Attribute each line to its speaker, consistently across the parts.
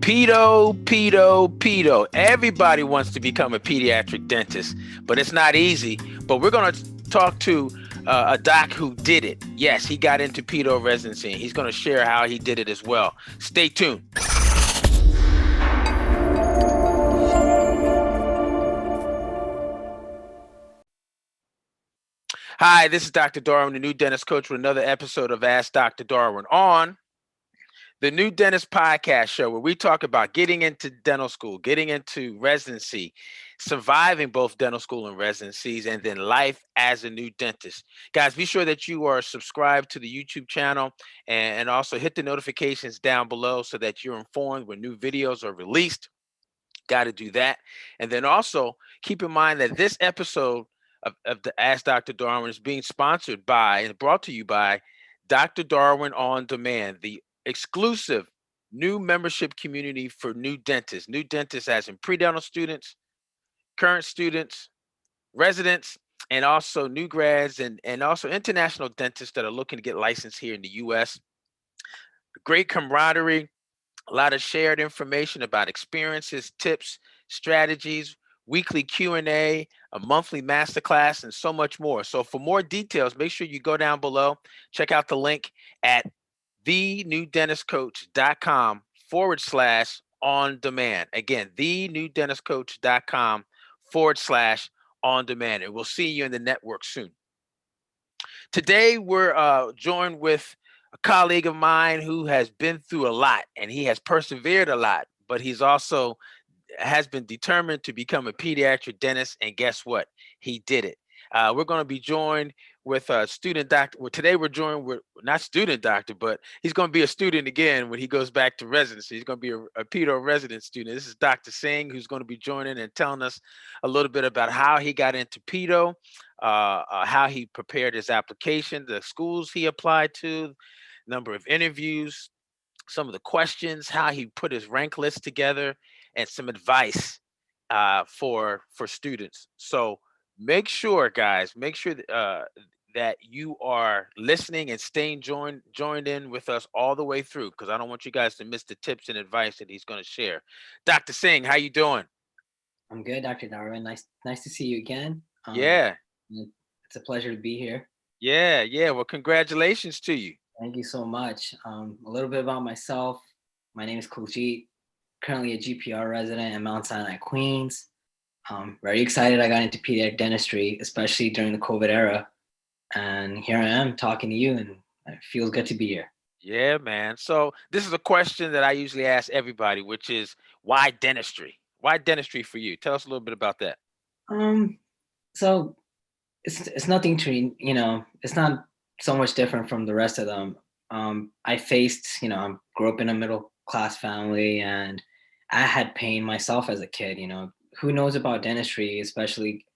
Speaker 1: Pedo. Everybody wants to become a pediatric dentist, but it's not easy. But we're going to talk to a doc who did it. Yes, he got into PEDO residency, and he's going to share how he did it as well. Stay tuned. Hi, this is Dr. Darwin, the new dentist coach, with another episode of Ask Dr. Darwin on the New Dentist podcast show, where we talk about getting into dental school, getting into residency, surviving both dental school and residencies, and then life as a new dentist. Guys, be sure that you are subscribed to the YouTube channel and also hit the notifications down below so that you're informed when new videos are released. Got to do that. And then also keep in mind that this episode of the Ask Dr. Darwin is being sponsored by and brought to you by Dr. Darwin On Demand, the exclusive new membership community for new dentists. New dentists as in pre-dental students, current students, residents, and also new grads and also international dentists that are looking to get licensed here in the US. Great camaraderie, a lot of shared information about experiences, tips, strategies, weekly Q&A, a monthly masterclass, and so much more. So for more details, make sure you go down below, check out the link at thenewdentistcoach.com/on demand. Again, thenewdentistcoach.com/on demand. And we'll see you in the network soon. Today, we're joined with a colleague of mine who has been through a lot and he has persevered a lot, but he's also has been determined to become a pediatric dentist. And guess what? He did it. We're going to be joined with a student doctor. Well, today we're joined with not student doctor, but he's going to be a student again when he goes back to residency. He's going to be a PEDO resident student. This is Dr. Singh, who's going to be joining and telling us a little bit about how he got into PEDO, how he prepared his application, the schools he applied to, number of interviews, some of the questions, how he put his rank list together, and some advice for students. So make sure, guys, that you are listening and staying joined in with us all the way through, because I don't want you guys to miss the tips and advice that he's going to share. Dr. Singh, how you doing?
Speaker 2: I'm good, Dr. Darwin. Nice to see you again.
Speaker 1: Yeah.
Speaker 2: It's a pleasure to be here.
Speaker 1: Yeah. Well, congratulations to you.
Speaker 2: Thank you so much. A little bit about myself. My name is Kuljit, currently a GPR resident in Mount Sinai, Queens. Very excited I got into pediatric dentistry, especially during the COVID era. And here I am talking to you, and it feels good to be here.
Speaker 1: Yeah, man. So this is a question that I usually ask everybody, which is, why dentistry? Why dentistry for you? Tell us a little bit about that.
Speaker 2: So it's nothing to, it's not so much different from the rest of them. I faced, I grew up in a middle class family, and I had pain myself as a kid. Who knows about dentistry, especially,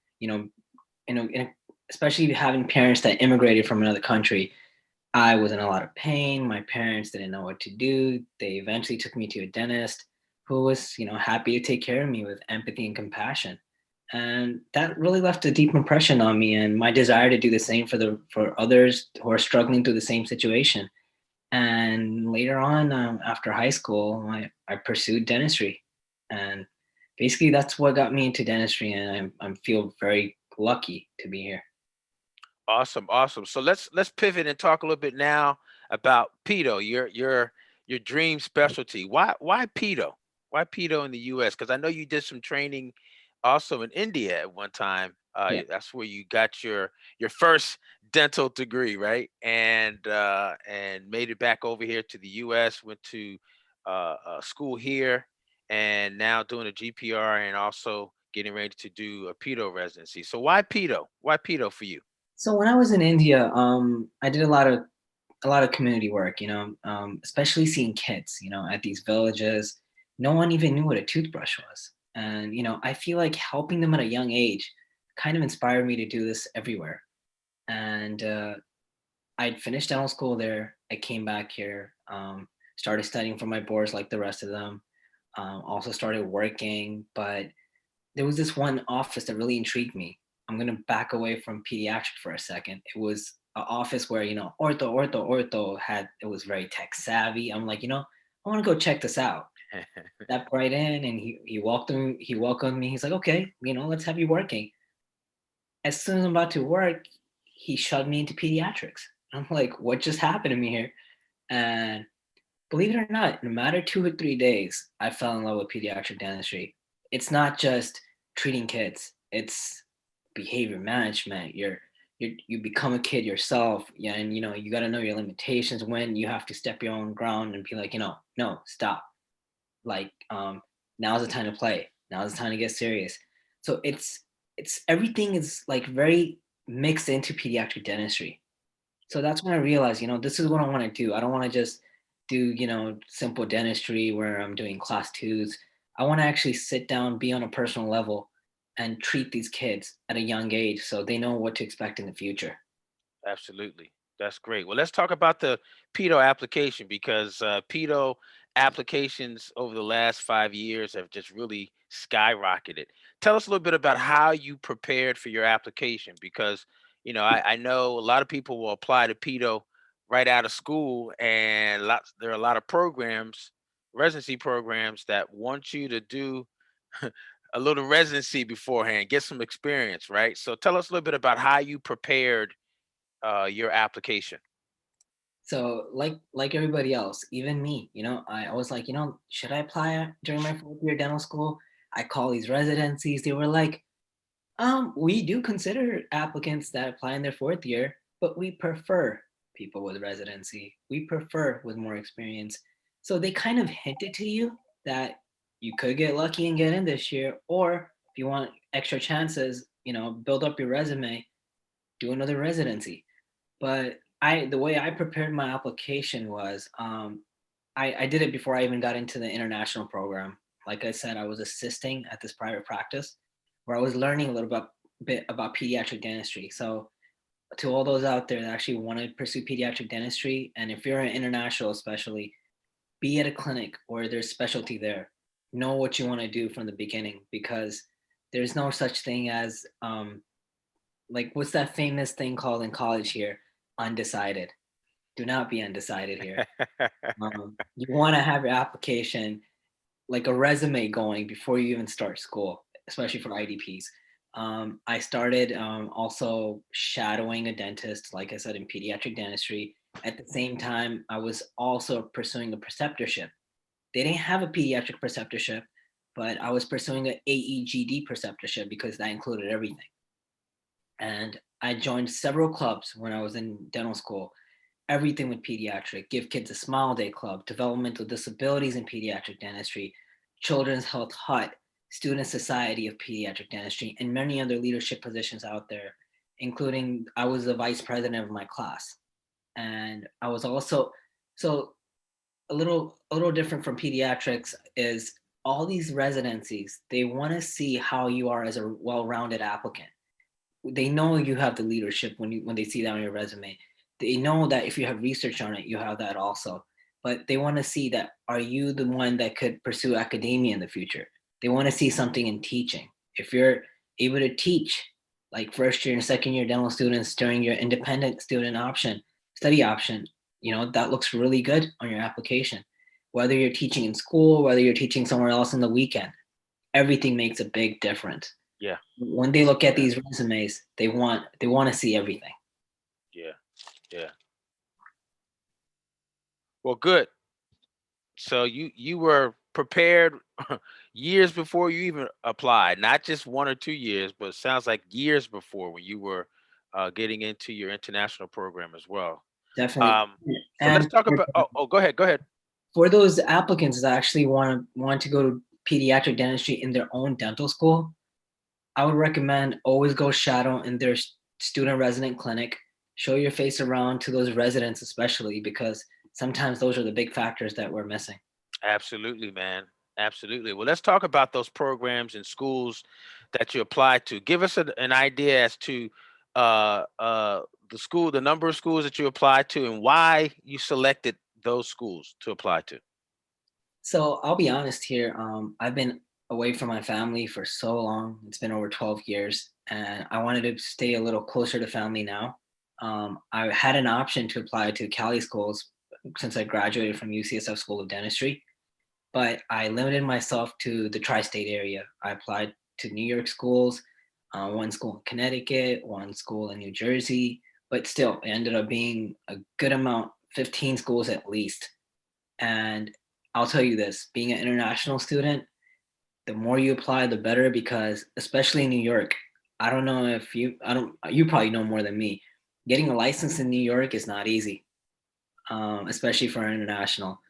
Speaker 2: especially having parents that immigrated from another country. I was in a lot of pain. My parents didn't know what to do. They eventually took me to a dentist who was, happy to take care of me with empathy and compassion. And that really left a deep impression on me, and my desire to do the same for others who are struggling through the same situation. And later on, after high school, I pursued dentistry, and basically that's what got me into dentistry. And I feel very lucky to be here.
Speaker 1: Awesome. So let's pivot and talk a little bit now about PEDO, your dream specialty. Why PEDO? Why PEDO in the U.S.? Because I know you did some training also in India at one time.
Speaker 2: Yeah.
Speaker 1: That's where you got your first dental degree, right? And made it back over here to the U.S. Went to school here, and now doing a GPR and also getting ready to do a PEDO residency. So why PEDO? Why PEDO for you?
Speaker 2: So when I was in India, I did a lot of community work, especially seeing kids, at these villages. No one even knew what a toothbrush was. And, I feel like helping them at a young age kind of inspired me to do this everywhere. And I'd finished dental school there. I came back here, started studying for my boards like the rest of them, also started working. But there was this one office that really intrigued me. I'm going to back away from pediatric for a second. It was an office where, ortho had, it was very tech savvy. I'm like, I want to go check this out. Stepped right in, and he welcomed me. He's like, okay, let's have you working. As soon as I'm about to work, he shoved me into pediatrics. I'm like, what just happened to me here? And believe it or not, no matter 2 or 3 days, I fell in love with pediatric dentistry. It's not just treating kids; it's behavior management. You become a kid yourself, yeah, and you got to know your limitations when you have to step your own ground and be like, no, stop. Like, now's the time to play. Now's the time to get serious. So it's everything is like very mixed into pediatric dentistry. So that's when I realized, this is what I want to do. I don't want to just do, simple dentistry where I'm doing class twos. I want to actually sit down, be on a personal level, and treat these kids at a young age so they know what to expect in the future.
Speaker 1: Absolutely. That's great. Well, let's talk about the PEDO application because PEDO applications over the last 5 years have just really skyrocketed. Tell us a little bit about how you prepared for your application because, I know a lot of people will apply to PEDO right out of school, and there are a lot of programs, residency programs that want you to do a little residency beforehand, get some experience, right? So tell us a little bit about how you prepared your application.
Speaker 2: So like everybody else, even me, I was like, should I apply during my 4th year dental school? I call these residencies. They were like, we do consider applicants that apply in their 4th year, but we prefer people with residency. We prefer with more experience. So they kind of hinted to you that you could get lucky and get in this year, or if you want extra chances, build up your resume, do another residency. But the way I prepared my application was, I did it before I even got into the international program. Like I said, I was assisting at this private practice where I was learning a little bit about pediatric dentistry. So to all those out there that actually want to pursue pediatric dentistry, and if you're an international especially, be at a clinic where there's specialty there. Know what you want to do from the beginning, because there's no such thing as like, what's that famous thing called in college here? Undecided. Do not be undecided here. You want to have your application like a resume going before you even start school, especially for IDPs. I started also shadowing a dentist, like I said, in pediatric dentistry. At the same time, I was also pursuing a preceptorship. They didn't have a pediatric preceptorship, but I was pursuing an AEGD preceptorship because that included everything. And I joined several clubs when I was in dental school. Everything with pediatric, Give Kids a Smile Day Club, Developmental Disabilities in Pediatric Dentistry, Children's Health Hut, Student Society of Pediatric Dentistry, and many other leadership positions out there, including I was the vice president of my class. And I was also, so a little different from pediatrics is all these residencies, they want to see how you are as a well-rounded applicant. They know you have the leadership when they see that on your resume. They know that if you have research on it, you have that also. But they want to see that, are you the one that could pursue academia in the future? They want to see something in teaching. If you're able to teach like 1st year and 2nd year dental students during your independent student option, study option, that looks really good on your application. Whether you're teaching in school, whether you're teaching somewhere else in the weekend, everything makes a big difference.
Speaker 1: Yeah,
Speaker 2: When they look at
Speaker 1: yeah,
Speaker 2: these resumes, they want to see everything.
Speaker 1: yeah, yeah. Well, good. So you were prepared years before you even applied, not just 1 or 2 years, but it sounds like years before when you were getting into your international program as well.
Speaker 2: Definitely.
Speaker 1: Um, so let's
Speaker 2: And
Speaker 1: talk about. Oh, go ahead. Go ahead.
Speaker 2: for those applicants that actually want to go to pediatric dentistry in their own dental school, I would recommend always go shadow in their student resident clinic. Show your face around to those residents, especially because sometimes those are the big factors that we're missing.
Speaker 1: Absolutely, man. Absolutely. Well, let's talk about those programs and schools that you applied to. Give us an idea as to uh, uh, the number of schools that you applied to, and why you selected those schools to apply to.
Speaker 2: So I'll be honest here. I've been away from my family for so long. It's been over 12 years, and I wanted to stay a little closer to family now. I had an option to apply to Cali schools since I graduated from UCSF School of Dentistry. but I limited myself to the tri-state area. I applied to New York schools, one school in Connecticut, one school in New Jersey, but still, it ended up being a good amount, 15 schools at least. And I'll tell you this, being an international student, the more you apply, the better, because especially in New York, I don't know if you, I don't, you probably know more than me. Getting a license in New York is not easy, especially for international.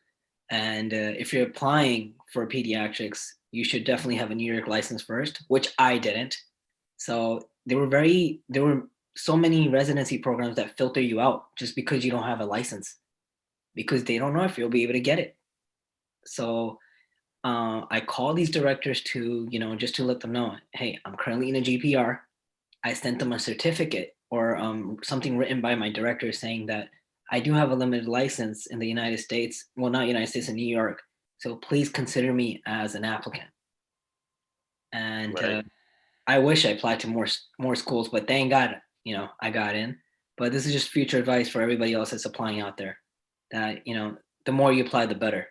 Speaker 2: And if you're applying for pediatrics, you should definitely have a New York license first, which I didn't. So there were so many residency programs that filter you out just because you don't have a license, because they don't know if you'll be able to get it. So I call these directors to, just to let them know, hey, I'm currently in a GPR. I sent them a certificate or something written by my director saying that I do have a limited license in the United States. Well, not United States, in New York. So please consider me as an applicant. And
Speaker 1: Right.
Speaker 2: I wish I applied to more schools, but thank God, I got in. But this is just future advice for everybody else that's applying out there. That the more you apply, the better.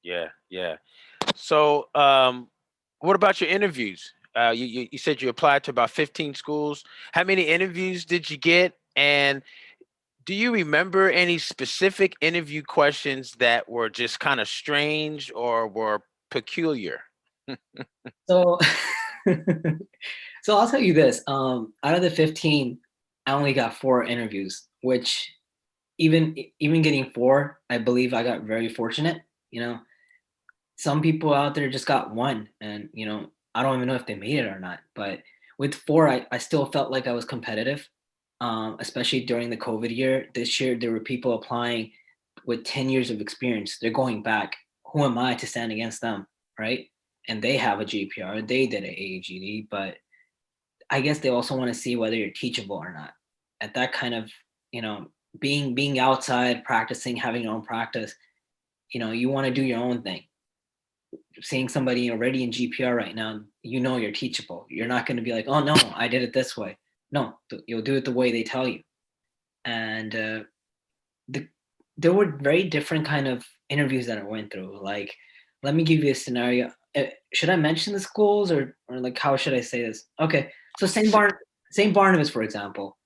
Speaker 1: Yeah, yeah. So, what about your interviews? You said you applied to about 15 schools. How many interviews did you get? And do you remember any specific interview questions that were just kind of strange or were peculiar?
Speaker 2: So, so I'll tell you this. Out of the 15, I only got 4 interviews, which even getting 4, I believe I got very fortunate. You know, some people out there just got 1, and I don't even know if they made it or not. But with 4, I still felt like I was competitive, especially during the COVID year. This year, there were people applying with 10 years of experience. They're going back. Who am I to stand against them, right? And they have a GPR, they did an AAGD, but I guess they also want to see whether you're teachable or not. At that kind of, you know, being outside, practicing, having your own practice, you want to do your own thing. Seeing somebody already in GPR right now, you're teachable. You're not going to be like, oh no, I did it this way. No, you'll do it the way they tell you. And the, there were very different kind of interviews that I went through. Like, let me give you a scenario. Should I mention the schools, or like, how should I say this? Okay, so St. Barnabas, for example,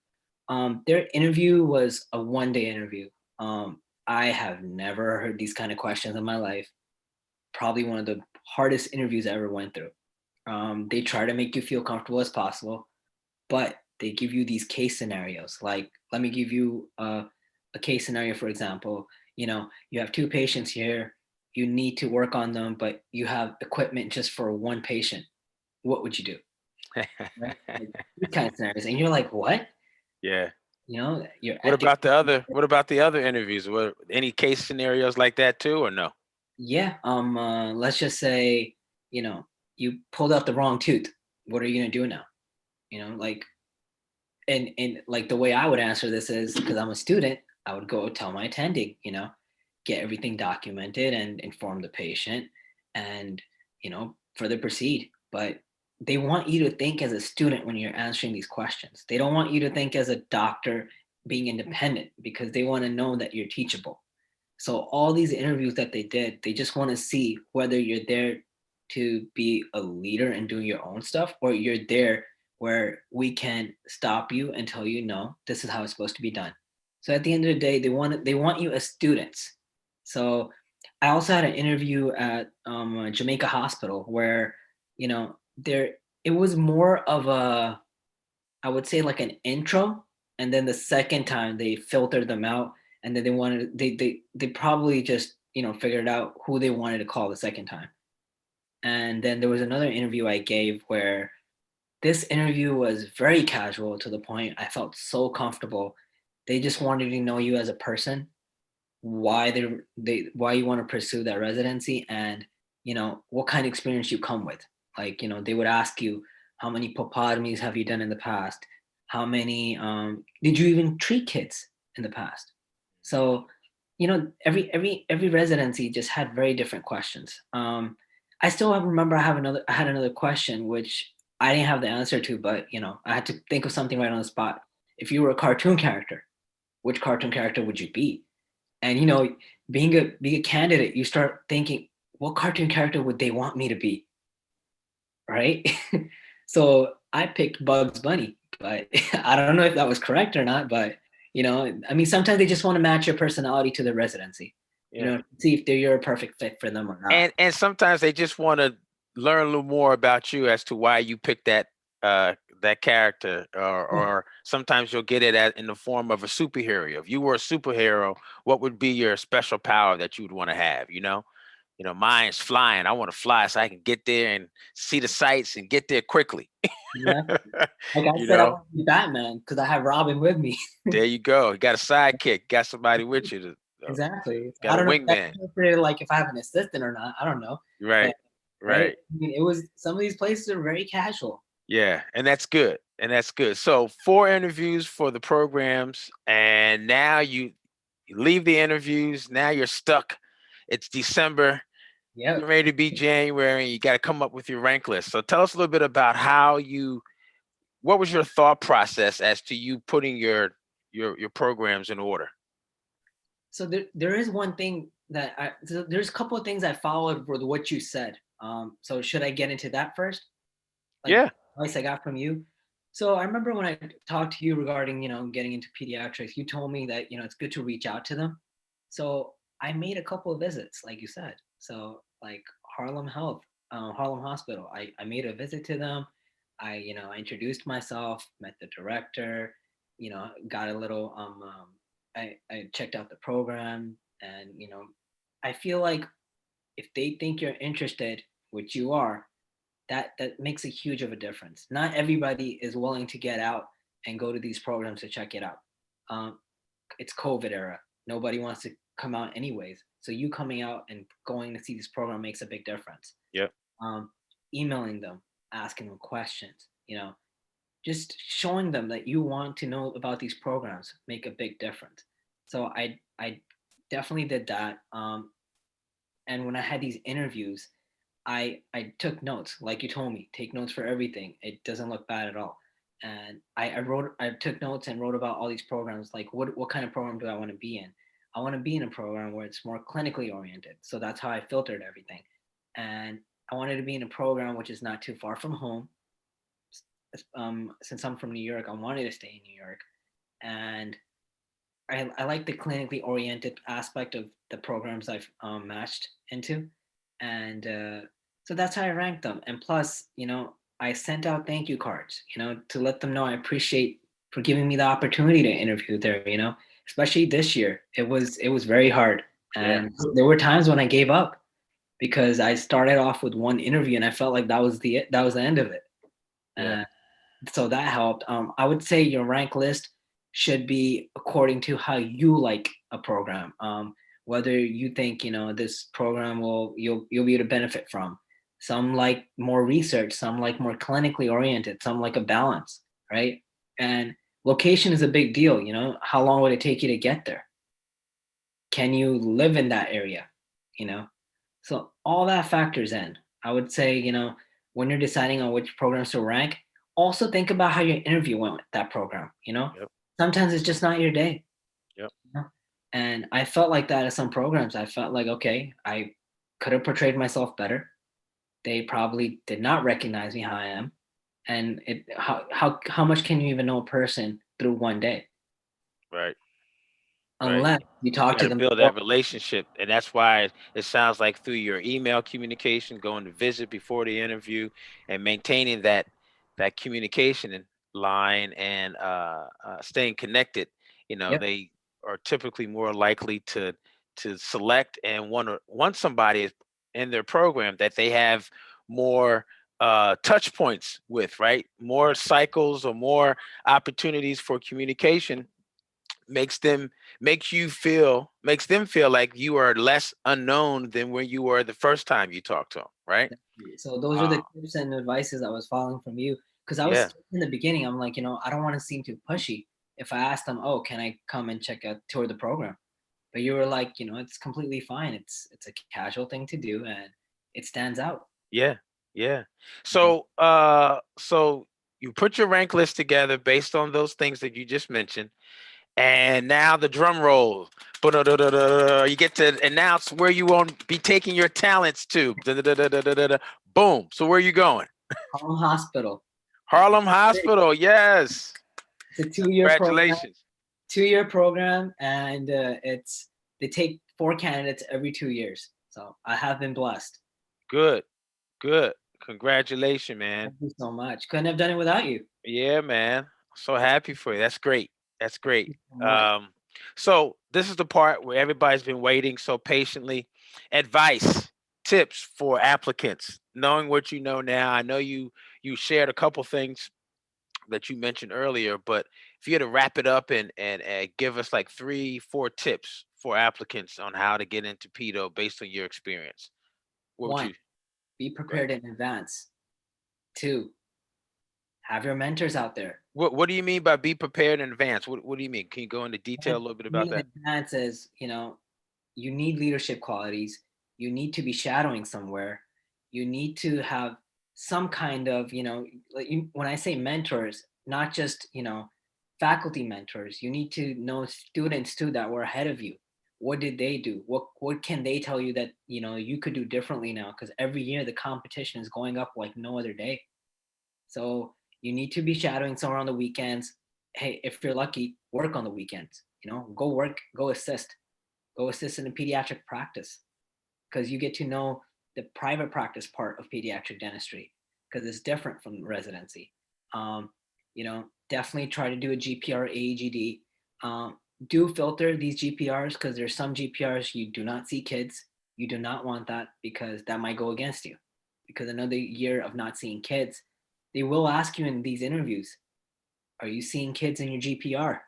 Speaker 2: their interview was a 1-day interview. I have never heard these kind of questions in my life. Probably one of the hardest interviews I ever went through. They try to make you feel comfortable as possible, but they give you these case scenarios. Like, let me give you a case scenario, for example. You have 2 patients here. You need to work on them, but you have equipment just for 1 patient. What would you do? Right? Like, these kind of scenarios, and you're like, what?
Speaker 1: Yeah.
Speaker 2: You're
Speaker 1: What
Speaker 2: at the
Speaker 1: about the other? What about the other interviews? Were any case scenarios like that too, or no?
Speaker 2: yeah. Let's just say, you know, you pulled out the wrong tooth. What are you gonna do now? Like, and like, the way I would answer this is, because I'm a student, I would go tell my attending, get everything documented and inform the patient, and further proceed. But they want you to think as a student when you're answering these questions. They don't want you to think as a doctor being independent, because they want to know that you're teachable. So all these interviews that they did, they just want to see whether you're there to be a leader and doing your own stuff, or you're there where we can stop you and tell you, no, this is how it's supposed to be done. So at the end of the day, they want you as students. So I also had an interview at Jamaica Hospital where, there it was more of a, I would say, like an intro, and then the second time they filtered them out, and then they probably just figured out who they wanted to call the second time. And then there was another interview I gave where this interview was very casual, to the point I felt so comfortable. They just wanted to know you as a person, why why you want to pursue that residency, and what kind of experience you come with. Like, they would ask you, how many popotomies have you done in the past? How many did you even treat kids in the past? So, every residency just had very different questions. I still remember I had another question which I didn't have the answer to, but I had to think of something right on the spot. If you were a cartoon character, which cartoon character would you be? And being a candidate, you start thinking, what cartoon character would they want me to be? Right? So I picked Bugs Bunny, but I don't know if that was correct or not. But I mean, sometimes they just want to match your personality to the residency.
Speaker 1: Yeah.
Speaker 2: See if you're a perfect fit for them or not.
Speaker 1: And sometimes they just want to learn a little more about you as to why you picked that character, or sometimes you'll get it in the form of a superhero. If you were a superhero, what would be your special power that you would want to have? Mine's flying. I want to fly so I can get there and see the sights and get there quickly.
Speaker 2: Exactly. Like I
Speaker 1: you
Speaker 2: said, I
Speaker 1: know,
Speaker 2: want to be Batman because I have Robin with me.
Speaker 1: there you go. You got a sidekick, got somebody with you
Speaker 2: Exactly. I
Speaker 1: got a
Speaker 2: don't know if that's
Speaker 1: wingman.
Speaker 2: interpreted like if I have an assistant or not. I don't know.
Speaker 1: Right,
Speaker 2: But right,
Speaker 1: right.
Speaker 2: I mean, it was some of these places are very casual.
Speaker 1: Yeah, and that's good. And that's good. So 4 interviews for the programs, and now you leave the interviews. Now you're stuck. It's December. You're
Speaker 2: Yep.
Speaker 1: ready to be January, and you got to come up with your rank list. So tell us a little bit about what was your thought process as to you putting your programs in order?
Speaker 2: So there is one thing that there's a couple of things I followed with what you said. So should I get into that first? Like
Speaker 1: Yeah,
Speaker 2: advice I got from you. So I remember when I talked to you regarding, getting into pediatrics, you told me that, it's good to reach out to them. So I made a couple of visits, like you said. So like Harlem Hospital, I made a visit to them. I introduced myself, met the director, got a little, I checked out the program and, I feel like if they think you're interested, which you are, that makes a huge of a difference. Not everybody is willing to get out and go to these programs to check it out. Um, it's COVID era. Nobody wants to come out anyways. So you coming out and going to see this program makes a big difference.
Speaker 1: yep,
Speaker 2: Um, Emailing them, asking them questions, just showing them that you want to know about these programs make a big difference. So I definitely did that. And when I had these interviews, I took notes, like you told me, take notes for everything. It doesn't look bad at all. And I took notes and wrote about all these programs, like what kind of program do I want to be in? I want to be in a program where it's more clinically oriented. So that's how I filtered everything. And I wanted to be in a program which is not too far from home. Since I'm from New York, I wanted to stay in New York. And I like the clinically oriented aspect of the programs I've matched into, and so that's how I ranked them. And plus, I sent out thank you cards, to let them know I appreciate for giving me the opportunity to interview there. Especially this year, it was very hard,
Speaker 1: yeah,
Speaker 2: and there were times when I gave up because I started off with one interview and I felt like that was the end of it.
Speaker 1: yeah.
Speaker 2: Uh, so that helped. I would say your rank list should be according to how you like a program. Whether you think this program you'll be able to benefit from. Some like more research, some like more clinically oriented, some like a balance, right? And location is a big deal. How long would it take you to get there? Can you live in that area? You know, so all that factors in. I would say, when you're deciding on which programs to rank, also think about how your interview went with that program.
Speaker 1: Yep,
Speaker 2: Sometimes it's just not your day.
Speaker 1: yep.
Speaker 2: You know? And I felt like that at some programs. I felt like, okay, I could have portrayed myself better. They probably did not recognize me how I am. And how much can you even know a person through one day?
Speaker 1: Right, right.
Speaker 2: Unless you
Speaker 1: You
Speaker 2: talk
Speaker 1: got
Speaker 2: to
Speaker 1: to
Speaker 2: them.
Speaker 1: build that relationship, and that's why it sounds like through your email communication, going to visit before the interview, and maintaining that communication line, and staying connected.
Speaker 2: Yep.
Speaker 1: They are typically more likely to select and want somebody in their program that they have more touch points with, right? More cycles or more opportunities for communication makes them makes them feel like you are less unknown than when you were the first time you talked to them, right?
Speaker 2: So those are
Speaker 1: uh,
Speaker 2: the tips and advices I was following from you. Because I
Speaker 1: yeah,
Speaker 2: was in the beginning, I'm like, I don't want to seem too pushy. If I ask them, oh, can I come and check out tour the program? But you were like, it's completely fine. It's a casual thing to do, and it stands out.
Speaker 1: yeah, yeah.
Speaker 2: Mhm.
Speaker 1: So you put your rank list together based on those things that you just mentioned, And now the drum roll. You get to announce where you won't be taking your talents to. Boom. So where are you going?
Speaker 2: Home Hospital.
Speaker 1: Harlem Hospital. Yes.
Speaker 2: It's a 2-year program.
Speaker 1: Congratulations.
Speaker 2: 2-year program, and they take 4 candidates every 2 years. So I have been blessed.
Speaker 1: Good. Good. Congratulations, man.
Speaker 2: Thank you so much. Couldn't have done it without you.
Speaker 1: Yeah, man. So happy for you. That's great. That's great.
Speaker 2: Thank you so much.
Speaker 1: So this is the part where everybody's been waiting so patiently. Advice, tips for applicants, knowing what you know now. I know you shared a couple things that you mentioned earlier, but if you had to wrap it up and give us like 3, 4 tips for applicants on how to get into pedo based on your experience, what would
Speaker 2: 1,
Speaker 1: you?
Speaker 2: be
Speaker 1: Go ahead.
Speaker 2: prepared in advance. 2, have your mentors out there.
Speaker 1: What do you mean by be prepared in advance? What do you mean? Can you go into detail a little bit about
Speaker 2: In
Speaker 1: that?
Speaker 2: advance is, you need leadership qualities. You need to be shadowing somewhere. You need to have some kind of, when I say mentors, not just, faculty mentors, you need to know students too that were ahead of you. What did they do? What can they tell you that, you could do differently now? Because every year the competition is going up like no other day. So you need to be shadowing somewhere on the weekends. Hey, if you're lucky, work on the weekends. Go work, go assist in a pediatric practice, because you get to know the private practice part of pediatric dentistry, because it's different from residency. Definitely try to do a GPR AEGD. Do filter these GPRs, because there's some GPRs you do not see kids. You do not want that, because that might go against you. Because another year of not seeing kids, they will ask you in these interviews, are you seeing kids in your GPR?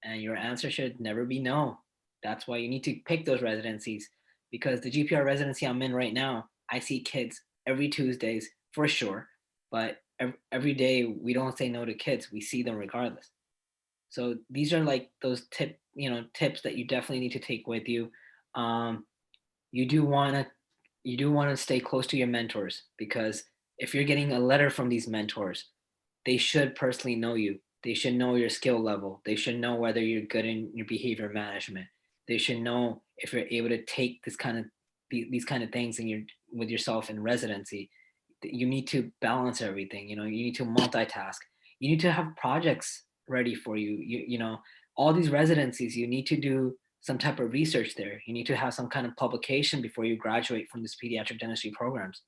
Speaker 2: And your answer should never be no. That's why you need to pick those residencies, because the GPR residency I'm in right now, I see kids every Tuesdays for sure, but every day we don't say no to kids. We see them regardless. So these are like those tips that you definitely need to take with you. Um, you do want to stay close to your mentors, because if you're getting a letter from these mentors, they should personally know you. They should know your skill level. They should know whether you're good in your behavior management. They should know if you're able to take these kind of things in your with yourself in residency. You need to balance everything. You need to multitask. You need to have projects ready for you. All these residencies, you need to do some type of research there. You need to have some kind of publication before you graduate from this pediatric dentistry programs.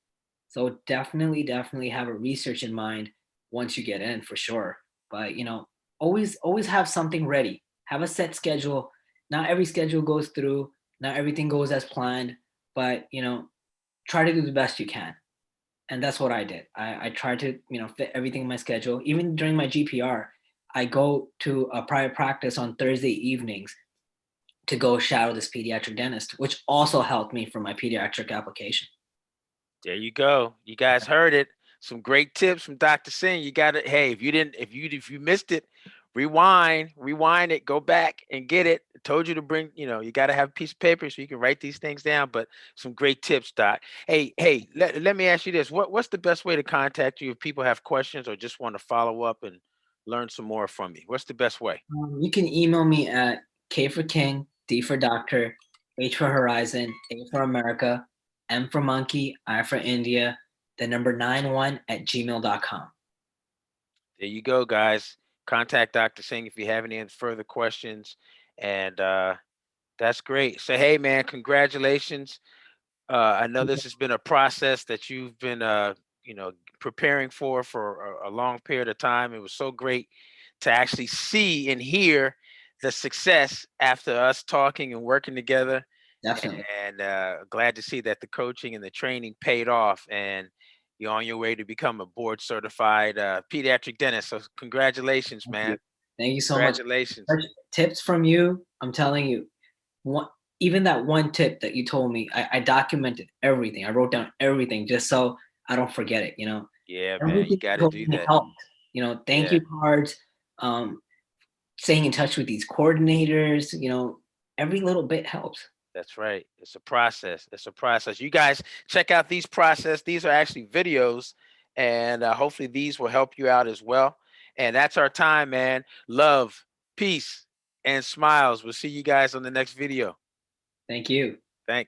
Speaker 2: So definitely have a research in mind once you get in, for sure. But always have something ready. Have a set schedule. Not every schedule goes through. Not everything goes as planned. But try to do the best you can. And that's what I did. I tried to fit everything in my schedule. Even during my GPR, I go to a private practice on Thursday evenings to go shadow this pediatric dentist, which also helped me for my pediatric application.
Speaker 1: There you go. You guys heard it. Some great tips from Dr. Singh. You got it. Hey, if you missed it, rewind it, go back and get it. I told you to bring, you got to have a piece of paper so you can write these things down, but some great tips, Doc. Hey, let me ask you this. What's the best way to contact you if people have questions or just want to follow up and learn some more from you? What's the best way?
Speaker 2: You can email me at K for King, D for Doctor, H for Horizon, A for America, M for Monkey, I for India, the number 91@gmail.com.
Speaker 1: There you go, guys. Contact Dr. Singh if you have any further questions. And that's great. So, hey, man, congratulations. I know this has been a process that you've been, preparing for a long period of time. It was so great to actually see and hear the success after us talking and working together.
Speaker 2: Definitely.
Speaker 1: And glad to see that the coaching and the training paid off, and you're on your way to become a board certified pediatric dentist. So, congratulations,
Speaker 2: Thank
Speaker 1: man.
Speaker 2: you. Thank you so much.
Speaker 1: Congratulations.
Speaker 2: Such tips from you, I'm telling you. Even that one tip that you told me, I documented everything. I wrote down everything just so I don't forget it.
Speaker 1: Yeah, man, you
Speaker 2: Everything
Speaker 1: got
Speaker 2: you
Speaker 1: to
Speaker 2: told
Speaker 1: do
Speaker 2: me
Speaker 1: that.
Speaker 2: helped. Thank
Speaker 1: Yeah.
Speaker 2: you cards, um, staying in touch with these coordinators. Every little bit helps.
Speaker 1: That's right. It's a process. It's a process. You guys check out these process. These are actually videos, and hopefully these will help you out as well. And that's our time, man. Love, peace. and smiles. We'll see you guys on the next video.
Speaker 2: Thank you.
Speaker 1: Thanks.